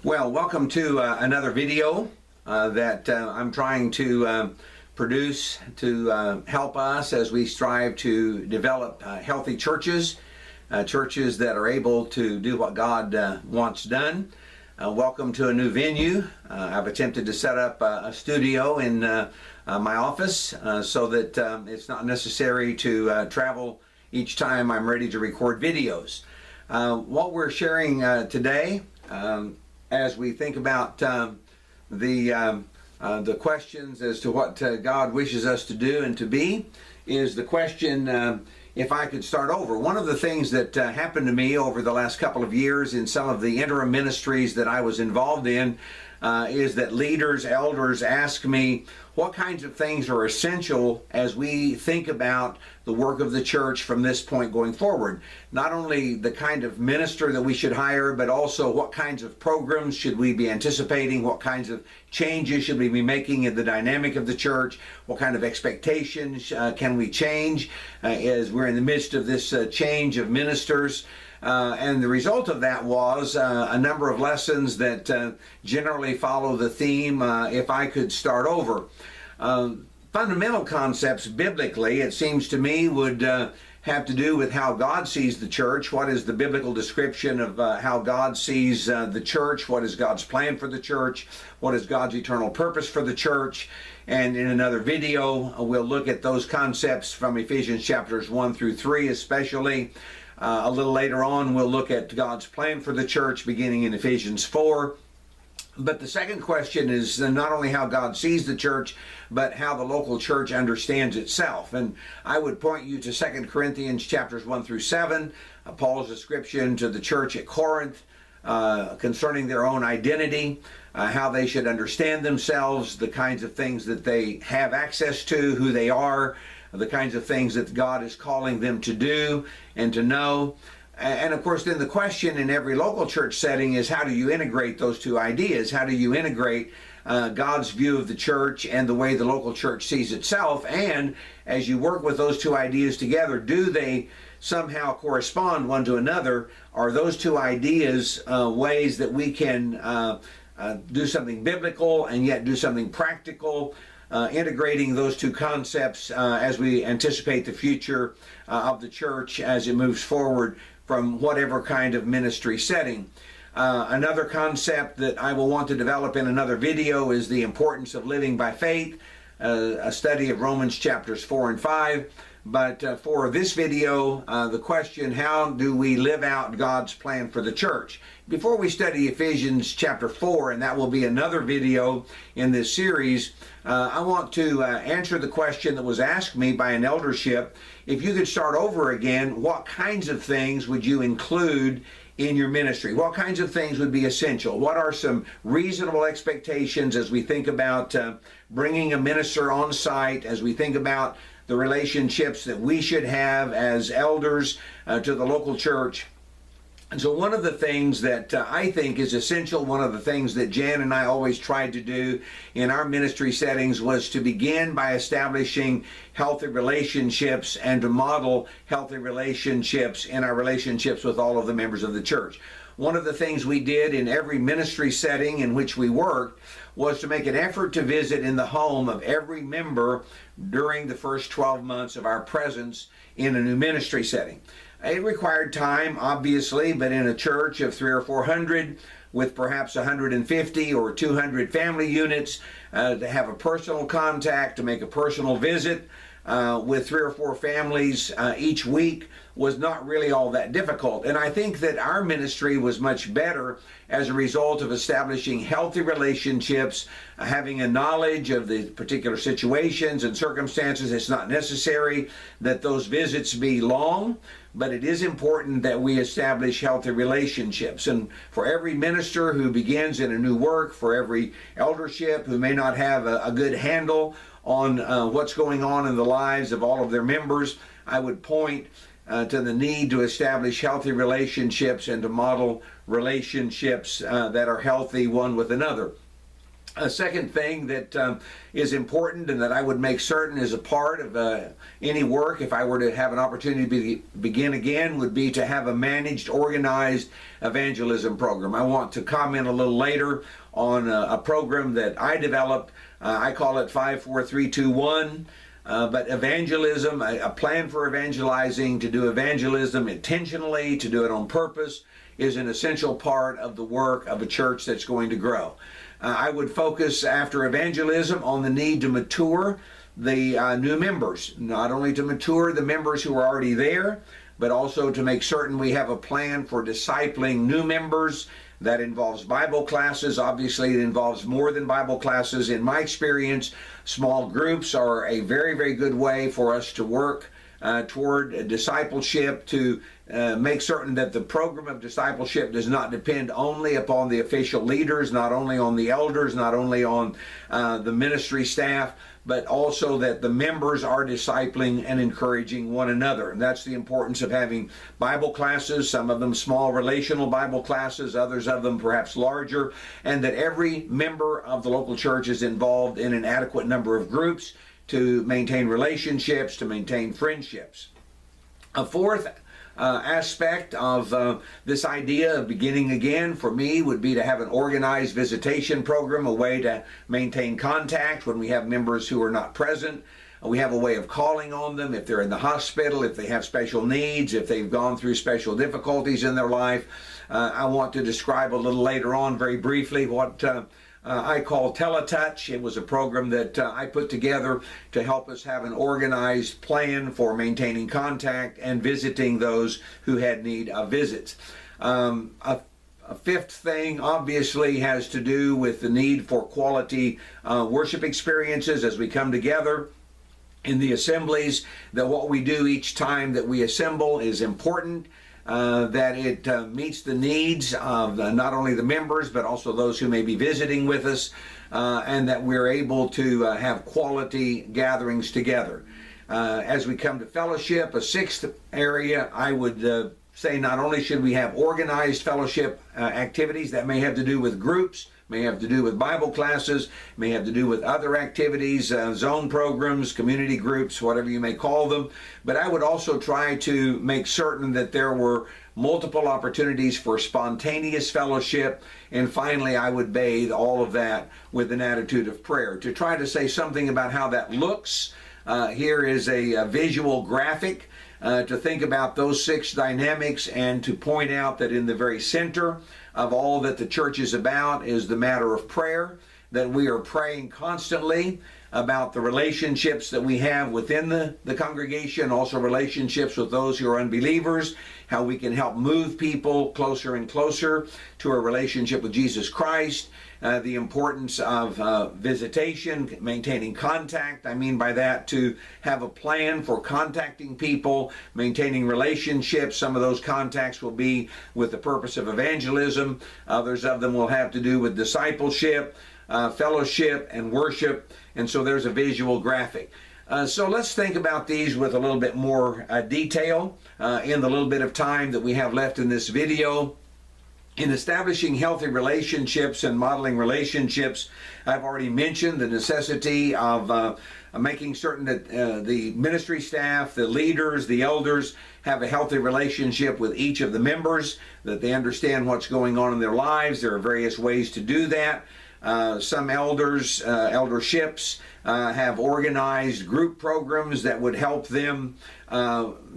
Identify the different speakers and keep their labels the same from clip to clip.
Speaker 1: Well, welcome to another video that I'm trying to produce to help us as we strive to develop healthy churches, churches that are able to do what God wants done. Welcome to a new venue. I've attempted to set up a studio in my office so that it's not necessary to travel each time I'm ready to record videos. What we're sharing today, as we think about the questions as to what God wishes us to do and to be, is the question, if I could start over. One of the things that happened to me over the last couple of years in some of the interim ministries that I was involved in is that leaders, elders ask me what kinds of things are essential as we think about the work of the church from this point going forward. Not only the kind of minister that we should hire, but also what kinds of programs should we be anticipating, what kinds of changes should we be making in the dynamic of the church, what kind of expectations can we change as we're in the midst of this change of ministers. And the result of that was a number of lessons that generally follow the theme, if I could start over. Fundamental concepts biblically, it seems to me, would have to do with how God sees the church. What is the biblical description of how God sees the church? What is God's plan for the church? What is God's eternal purpose for the church? And in another video, we'll look at those concepts from Ephesians chapters 1 through 3 especially. A little later on, we'll look at God's plan for the church beginning in Ephesians 4. But the second question is not only how God sees the church, but how the local church understands itself. And I would point you to 2 Corinthians chapters 1 through 7, Paul's description to the church at Corinth concerning their own identity, how they should understand themselves, the kinds of things that they have access to, who they are, the kinds of things that God is calling them to do and to know. And of course, then the question in every local church setting is, how do you integrate those two ideas? How do you integrate God's view of the church and the way the local church sees itself? And as you work with those two ideas together, do they somehow correspond one to another? Are those two ideas ways that we can do something biblical and yet do something practical? Integrating those two concepts as we anticipate the future of the church as it moves forward from whatever kind of ministry setting. Another concept that I will want to develop in another video is the importance of living by faith, a study of Romans chapters 4 and 5. But for this video, the question, how do we live out God's plan for the church? Before we study Ephesians chapter 4, and that will be another video in this series, I want to answer the question that was asked me by an eldership. If you could start over again, what kinds of things would you include in your ministry? What kinds of things would be essential? What are some reasonable expectations as we think about bringing a minister on site, as we think about the relationships that we should have as elders to the local church? And so one of the things that I think is essential, one of the things that Jan and I always tried to do in our ministry settings, was to begin by establishing healthy relationships and to model healthy relationships in our relationships with all of the members of the church. One of the things we did in every ministry setting in which we worked was to make an effort to visit in the home of every member during the first 12 months of our presence in a new ministry setting. It required time, obviously, but in a church of 300 or 400 with perhaps 150 or 200 family units, to have a personal contact, to make a personal visit with 3 or 4 families each week was not really all that difficult. And I think that our ministry was much better as a result of establishing healthy relationships, having a knowledge of the particular situations and circumstances. It's not necessary that those visits be long, but it is important that we establish healthy relationships. And for every minister who begins in a new work, for every eldership who may not have a good handle on what's going on in the lives of all of their members, I would point to the need to establish healthy relationships and to model relationships that are healthy one with another. A second thing that is important and that I would make certain is a part of any work, if I were to have an opportunity to begin again, would be to have a managed, organized evangelism program. I want to comment a little later on a program that I developed. I call it 54321. But evangelism, a plan for evangelizing, to do evangelism intentionally, to do it on purpose, is an essential part of the work of a church that's going to grow. I would focus after evangelism on the need to mature the new members, not only to mature the members who are already there, but also to make certain we have a plan for discipling new members. That involves Bible classes. Obviously, it involves more than Bible classes. In my experience, small groups are a very, very good way for us to work toward discipleship, to make certain that the program of discipleship does not depend only upon the official leaders, not only on the elders, not only on the ministry staff, but also that the members are discipling and encouraging one another. And that's the importance of having Bible classes, some of them small relational Bible classes, others of them perhaps larger, and that every member of the local church is involved in an adequate number of groups to maintain relationships, to maintain friendships. A fourth aspect of this idea of beginning again for me would be to have an organized visitation program, a way to maintain contact when we have members who are not present. We have a way of calling on them if they're in the hospital, if they have special needs, if they've gone through special difficulties in their life. I want to describe a little later on very briefly what I call Teletouch. It was a program that I put together to help us have an organized plan for maintaining contact and visiting those who had need of visits. A fifth thing obviously has to do with the need for quality worship experiences as we come together in the assemblies, that what we do each time that we assemble is important. That it meets the needs of not only the members, but also those who may be visiting with us, and that we're able to have quality gatherings together. As we come to fellowship, a sixth area, I would say not only should we have organized fellowship activities that may have to do with groups, may have to do with Bible classes, may have to do with other activities, zone programs, community groups, whatever you may call them. But I would also try to make certain that there were multiple opportunities for spontaneous fellowship. And finally, I would bathe all of that with an attitude of prayer. To try to say something about how that looks, here is a visual graphic to think about those six dynamics and to point out that in the very center of all that the church is about is the matter of prayer, that we are praying constantly about the relationships that we have within the congregation, also relationships with those who are unbelievers, how we can help move people closer and closer to a relationship with Jesus Christ, the importance of visitation, maintaining contact. I mean by that to have a plan for contacting people, maintaining relationships. Some of those contacts will be with the purpose of evangelism. Others of them will have to do with discipleship, fellowship, and worship. And so there's a visual graphic. So let's think about these with a little bit more detail in the little bit of time that we have left in this video. In establishing healthy relationships and modeling relationships, I've already mentioned the necessity of making certain that the ministry staff, the leaders, the elders have a healthy relationship with each of the members, that they understand what's going on in their lives. There are various ways to do that. Some elders, elderships, have organized group programs that would help them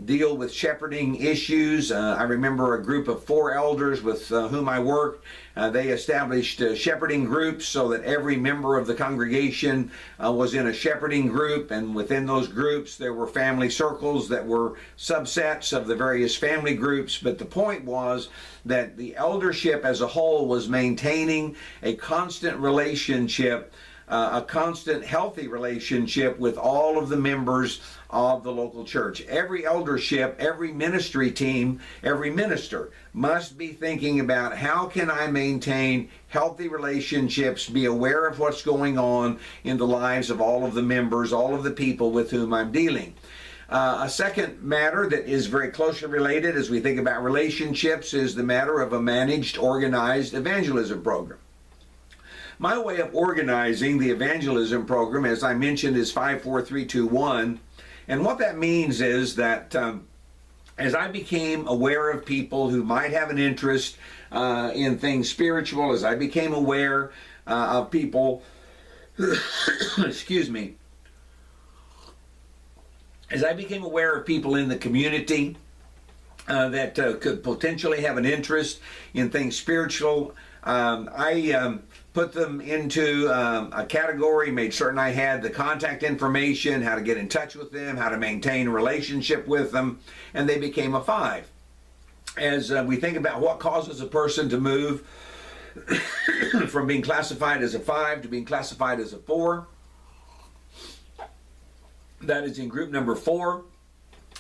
Speaker 1: deal with shepherding issues. I remember a group of 4 elders with whom I worked. They established shepherding groups so that every member of the congregation was in a shepherding group, and within those groups there were family circles that were subsets of the various family groups. But the point was that the eldership as a whole was maintaining a constant relationship, a constant healthy relationship with all of the members of the local church. Every eldership, every ministry team, every minister must be thinking about how can I maintain healthy relationships, be aware of what's going on in the lives of all of the members, all of the people with whom I'm dealing. A second matter that is very closely related as we think about relationships is the matter of a managed, organized evangelism program. My way of organizing the evangelism program, as I mentioned, is 5-4-3-2-1. And what that means is that as I became aware of people who might have an interest in things spiritual, as I became aware of people, excuse me, as I became aware of people in the community that could potentially have an interest in things spiritual, I put them into a category, made certain I had the contact information, how to get in touch with them, how to maintain a relationship with them, and they became a 5. As we think about what causes a person to move from being classified as a 5 to being classified as a 4, that is in group number 4.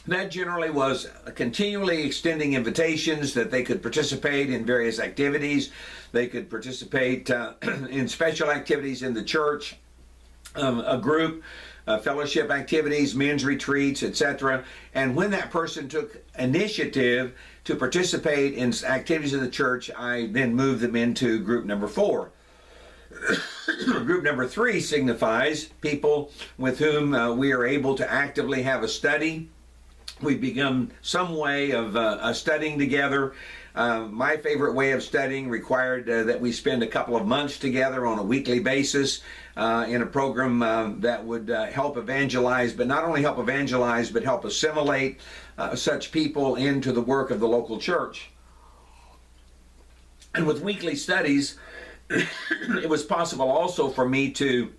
Speaker 1: That generally was continually extending invitations that they could participate in various activities. They could participate in special activities in the church, a group, fellowship activities, men's retreats, etc. And when that person took initiative to participate in activities of the church, I then moved them into group number 4. Group number 3 signifies people with whom we are able to actively have a study. We've begun some way of studying together. My favorite way of studying required that we spend a couple of months together on a weekly basis in a program that would help evangelize, but not only help evangelize, but help assimilate such people into the work of the local church. And with weekly studies, it was possible also for me to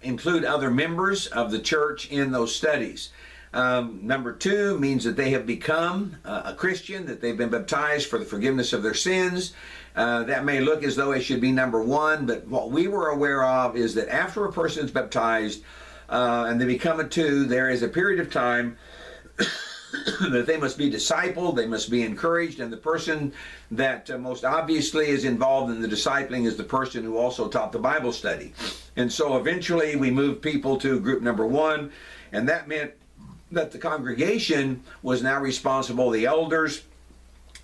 Speaker 1: include other members of the church in those studies. Number 2 means that they have become a Christian, that they've been baptized for the forgiveness of their sins. That may look as though it should be number 1, but what we were aware of is that after a person is baptized and they become a 2, there is a period of time that they must be discipled, they must be encouraged, and the person that most obviously is involved in the discipling is the person who also taught the Bible study. And so eventually we moved people to group number 1, and that meant that the congregation was now responsible, the elders,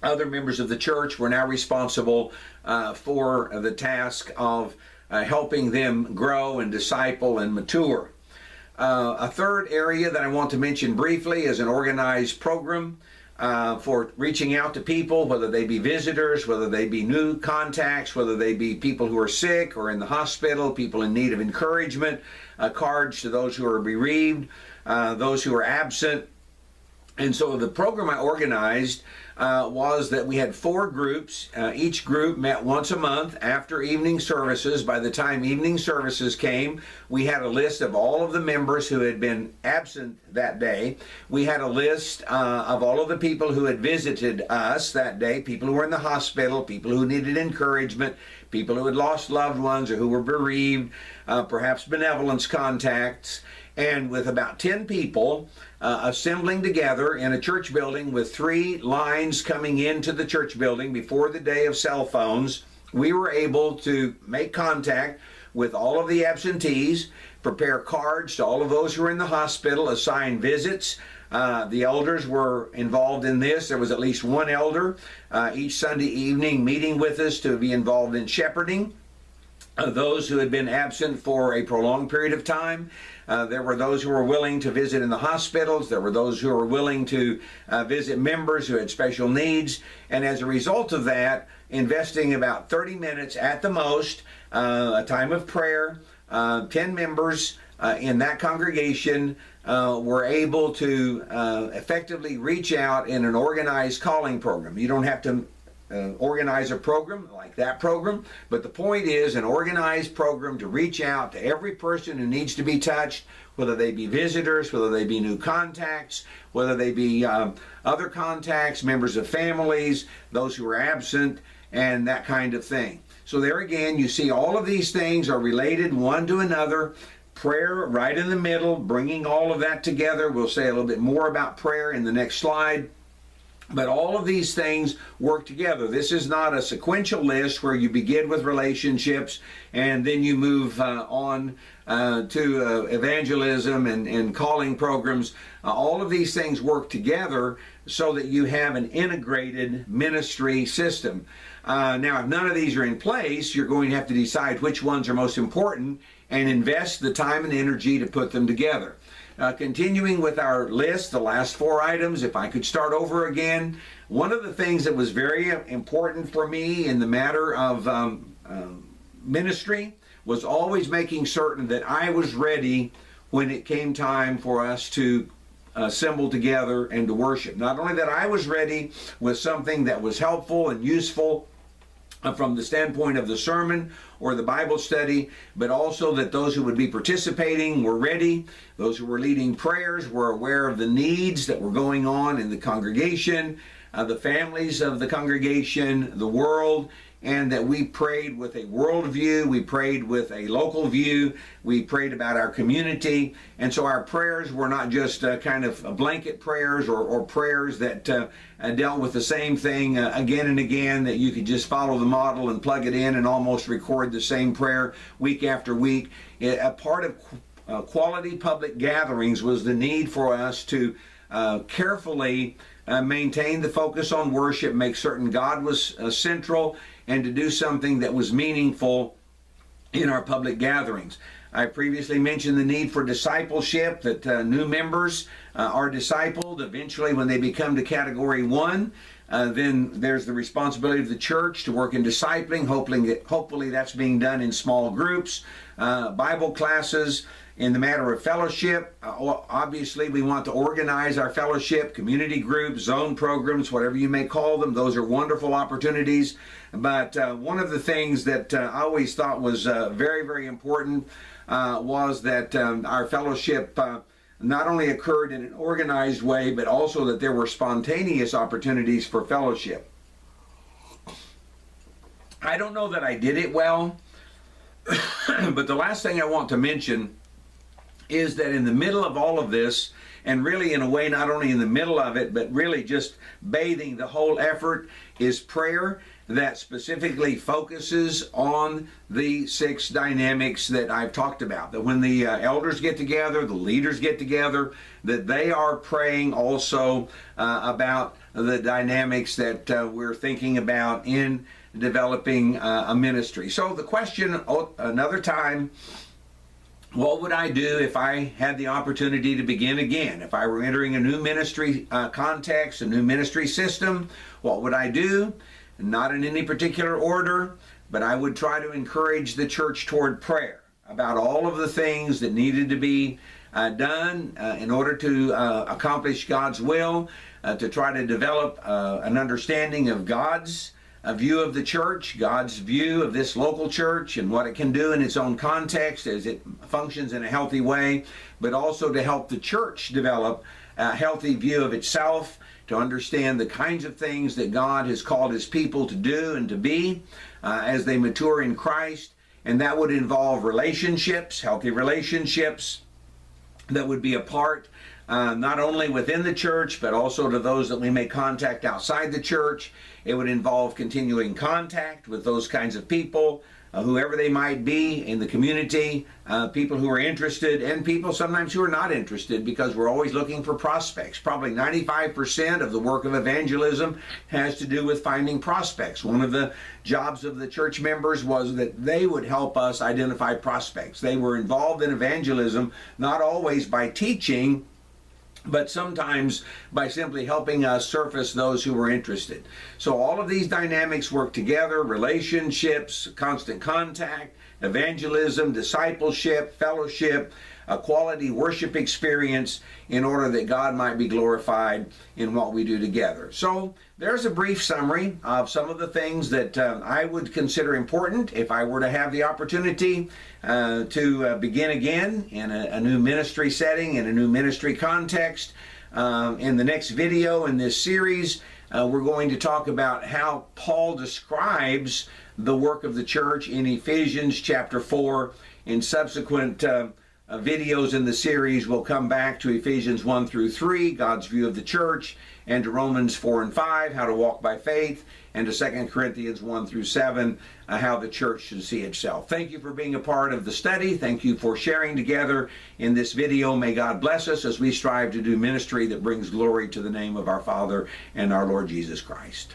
Speaker 1: other members of the church were now responsible for the task of helping them grow and disciple and mature. A third area that I want to mention briefly is an organized program for reaching out to people, whether they be visitors, whether they be new contacts, whether they be people who are sick or in the hospital, people in need of encouragement, cards to those who are bereaved, those who are absent. And so the program I organized was that we had 4 groups. Each group met once a month after evening services. By the time evening services came, we had a list of all of the members who had been absent that day. We had a list of all of the people who had visited us that day, people who were in the hospital, people who needed encouragement, people who had lost loved ones or who were bereaved, perhaps benevolence contacts. And with about 10 people assembling together in a church building with 3 lines coming into the church building before the day of cell phones, we were able to make contact with all of the absentees, prepare cards to all of those who were in the hospital, assign visits. The elders were involved in this. There was at least 1 elder each Sunday evening meeting with us to be involved in shepherding those who had been absent for a prolonged period of time. There were those who were willing to visit in the hospitals. There were those who were willing to visit members who had special needs. And as a result of that, investing about 30 minutes at the most, a time of prayer, 10 members in that congregation were able to effectively reach out in an organized calling program. You don't have to organize a program like that program, but the point is an organized program to reach out to every person who needs to be touched, whether they be visitors, whether they be new contacts, whether they be other contacts, members of families, those who are absent, and that kind of thing. So there again, you see all of these things are related one to another. Prayer right in the middle, bringing all of that together. We'll say a little bit more about prayer in the next slide. But all of these things work together. This is not a sequential list where you begin with relationships and then you move on to evangelism and calling programs. All of these things work together so that you have an integrated ministry system. Now, if none of these are in place, you're going to have to decide which ones are most important and invest the time and energy to put them together. Continuing with our list, the last 4 items, if I could start over again, one of the things that was very important for me in the matter of ministry was always making certain that I was ready when it came time for us to assemble together and to worship. Not only that I was ready with something that was helpful and useful from the standpoint of the sermon or the Bible study, but also that those who would be participating were ready. Those who were leading prayers were aware of the needs that were going on in the congregation, the families of the congregation, the world, and that we prayed with a world view, we prayed with a local view, we prayed about our community, and so our prayers were not just kind of blanket prayers or prayers that dealt with the same thing again and again, that you could just follow the model and plug it in and almost record the same prayer week after week. A part of quality public gatherings was the need for us to carefully maintain the focus on worship, make certain God was central, and to do something that was meaningful in our public gatherings. I previously mentioned the need for discipleship, that new members are discipled. Eventually, when they become to category 1, then there's the responsibility of the church to work in discipling. Hopefully that's being done in small groups, Bible classes. In the matter of fellowship, obviously we want to organize our fellowship, community groups, zone programs, whatever you may call them. Those are wonderful opportunities. But one of the things that I always thought was very, very important was that our fellowship not only occurred in an organized way, but also that there were spontaneous opportunities for fellowship. I don't know that I did it well, but the last thing I want to mention is that in the middle of all of this, and really in a way not only in the middle of it, but really just bathing the whole effort, is prayer that specifically focuses on the 6 dynamics that I've talked about. That when the elders get together, the leaders get together, that they are praying also about the dynamics that we're thinking about in developing a ministry. So the question another time, what would I do if I had the opportunity to begin again? If I were entering a new ministry context, a new ministry system, what would I do? Not in any particular order, but I would try to encourage the church toward prayer about all of the things that needed to be done in order to accomplish God's will, to try to develop an understanding of God's view of the church, God's view of this local church and what it can do in its own context as it functions in a healthy way, but also to help the church develop a healthy view of itself, to understand the kinds of things that God has called His people to do and to be as they mature in Christ. And that would involve relationships, healthy relationships that would be a part not only within the church, but also to those that we may contact outside the church. It would involve continuing contact with those kinds of people, whoever they might be in the community, people who are interested and people sometimes who are not interested, because we're always looking for prospects. Probably 95% of the work of evangelism has to do with finding prospects. One of the jobs of the church members was that they would help us identify prospects. They were involved in evangelism, not always by teaching, but sometimes by simply helping us surface those who were interested. So all of these dynamics work together: relationships, constant contact, evangelism, discipleship, fellowship, a quality worship experience, in order that God might be glorified in what we do together. So there's a brief summary of some of the things that I would consider important if I were to have the opportunity to begin again in a new ministry setting, in a new ministry context. In the next video in this series, we're going to talk about how Paul describes the work of the church in Ephesians chapter 4 in subsequent videos in the series, we'll come back to Ephesians 1 through 3, God's view of the church, and to Romans 4 and 5, how to walk by faith, and to 2 Corinthians 1 through 7, how the church should see itself. Thank you for being a part of the study. Thank you for sharing together in this video. May God bless us as we strive to do ministry that brings glory to the name of our Father and our Lord Jesus Christ.